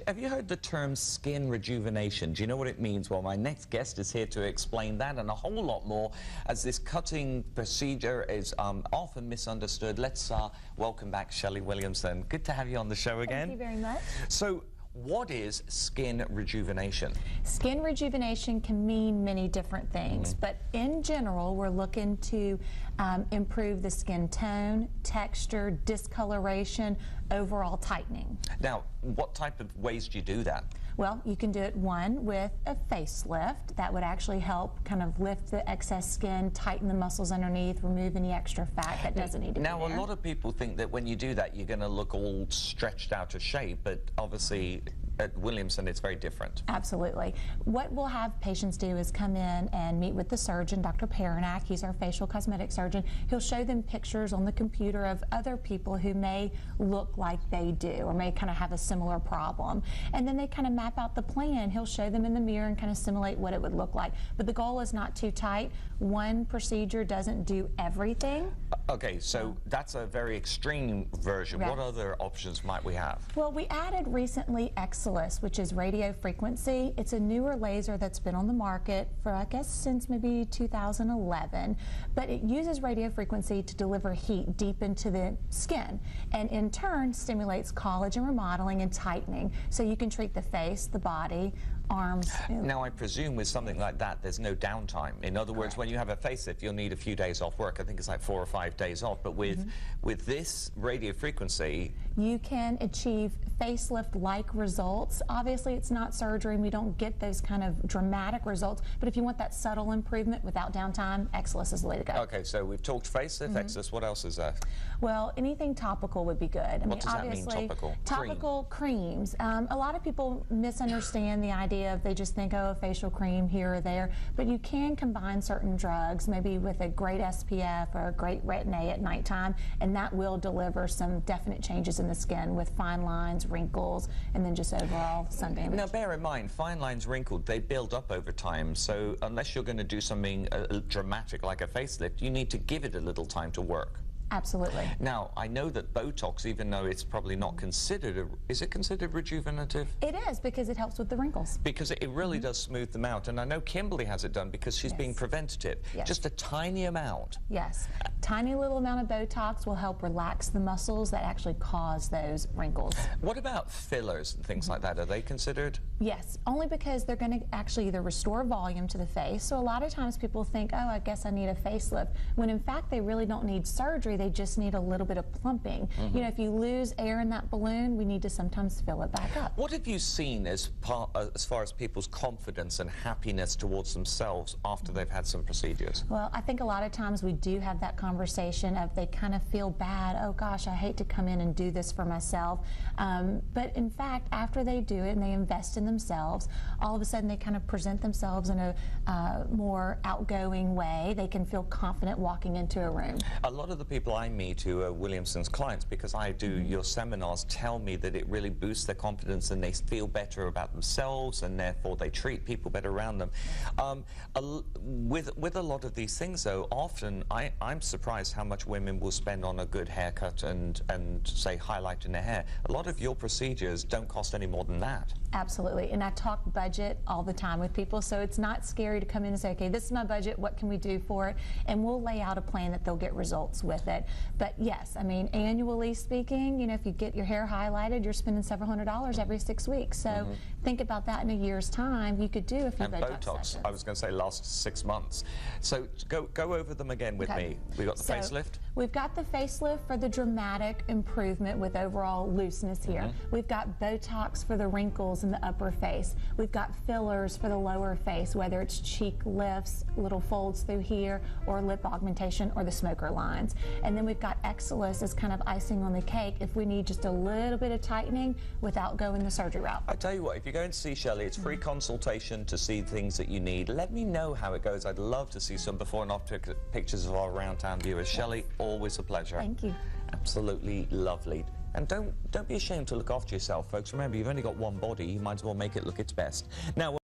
Have you heard the term skin rejuvenation? Do you know what it means? Well, my next guest is here to explain that and a whole lot more, as this cutting procedure is often misunderstood. Let's welcome back Shelley Williamson. Good to have you on the show again. Thank you very much. So, what is skin rejuvenation? Skin rejuvenation can mean many different things, but in general, we're looking to improve the skin tone, texture, discoloration, overall tightening. Now, what type of ways do you do that? Well, you can do it, one, with a facelift. That would actually help kind of lift the excess skin, tighten the muscles underneath, remove any extra fat that doesn't need to be there. Now, a lot of people think that when you do that, you're going to look all stretched out of shape, but obviously at Williamson, it's very different. Absolutely. What we'll have patients do is come in and meet with the surgeon, Dr. Paranak. He's our facial cosmetic surgeon. He'll show them pictures on the computer of other people who may look like they do or may kind of have a similar problem. And then they kind of map out the plan. He'll show them in the mirror and kind of simulate what it would look like. But the goal is not too tight. One procedure doesn't do everything. Okay, so that's a very extreme version. Right. What other options might we have? Well, we added recently which is radio frequency. It's a newer laser that's been on the market for, I guess, since maybe 2011, but it uses radio frequency to deliver heat deep into the skin, and in turn stimulates collagen remodeling and tightening. So you can treat the face, the body, arms. Now, I presume with something like that, there's no downtime. In other words, when you have a facelift, you'll need a few days off work. I think it's like 4 or 5 days off. But with this radio frequency, you can achieve facelift-like results. Obviously, it's not surgery, and we don't get those kind of dramatic results. But if you want that subtle improvement without downtime, Excelus is the way to go. Okay, so we've talked facelift, Excelus. What else is there? Well, anything topical would be good. I What does that mean, topical? Topical creams. A lot of people misunderstand the idea of, they just think, oh, a facial cream here or there. But you can combine certain drugs, maybe with a great SPF or a great Retin-A at nighttime, and that will deliver some definite changes in the skin with fine lines, wrinkles, and then just overall sun damage. Now, bear in mind, fine lines, wrinkled, they build up over time. So unless you're going to do something dramatic like a facelift, you need to give it a little time to work. Absolutely. Now, I know that Botox, even though it's probably not considered, is it considered rejuvenative? It is, because it helps with the wrinkles. Because it really does smooth them out. And I know Kimberly has it done because she's being preventative. Yes. Just a tiny amount. Yes. Tiny little amount of Botox will help relax the muscles that actually cause those wrinkles. What about fillers and things like that? Are they considered? Yes, only because they're going to actually either restore volume to the face. So a lot of times people think, oh, I guess I need a facelift, when in fact they really don't need surgery. They just need a little bit of plumping. You know, if you lose air in that balloon, we need to sometimes fill it back up. What have you seen as far as people's confidence and happiness towards themselves after they've had some procedures? Well, I think a lot of times we do have that conversation of, they kind of feel bad. Oh gosh, I hate to come in and do this for myself. But in fact, after they do it and they invest in themselves, all of a sudden they kind of present themselves in a more outgoing way. They can feel confident walking into a room. A lot of the people I meet who are Williamson's clients, because I do your seminars, tell me that it really boosts their confidence and they feel better about themselves, and therefore they treat people better around them. With a lot of these things, though, often I'm surprised how much women will spend on a good haircut and say highlighting their hair. A lot of your procedures don't cost any more than that. Absolutely, and I talk budget all the time with people, so it's not scary to come in and say, okay, this is my budget, what can we do for it? And we'll lay out a plan that they'll get results with it. But yes, I mean, annually speaking, you know, if you get your hair highlighted, you're spending several $100s every 6 weeks. So think about that in a year's time. You could do a few Botox sessions. I was going to say last 6 months. So go over them again with me. We got the facelift. We've got the facelift for the dramatic improvement with overall looseness here. We've got Botox for the wrinkles in the upper face. We've got fillers for the lower face, whether it's cheek lifts, little folds through here, or lip augmentation, or the smoker lines. And then we've got Excelus as kind of icing on the cake if we need just a little bit of tightening without going the surgery route. I tell you what, if you're going to see Shelley, it's free consultation to see things that you need. Let me know how it goes. I'd love to see some before and after pictures of our around town viewers. Yes. Shelley, always a pleasure. Thank you. Absolutely lovely. And don't be ashamed to look after yourself, folks. Remember, you've only got one body. You might as well make it look its best. Now.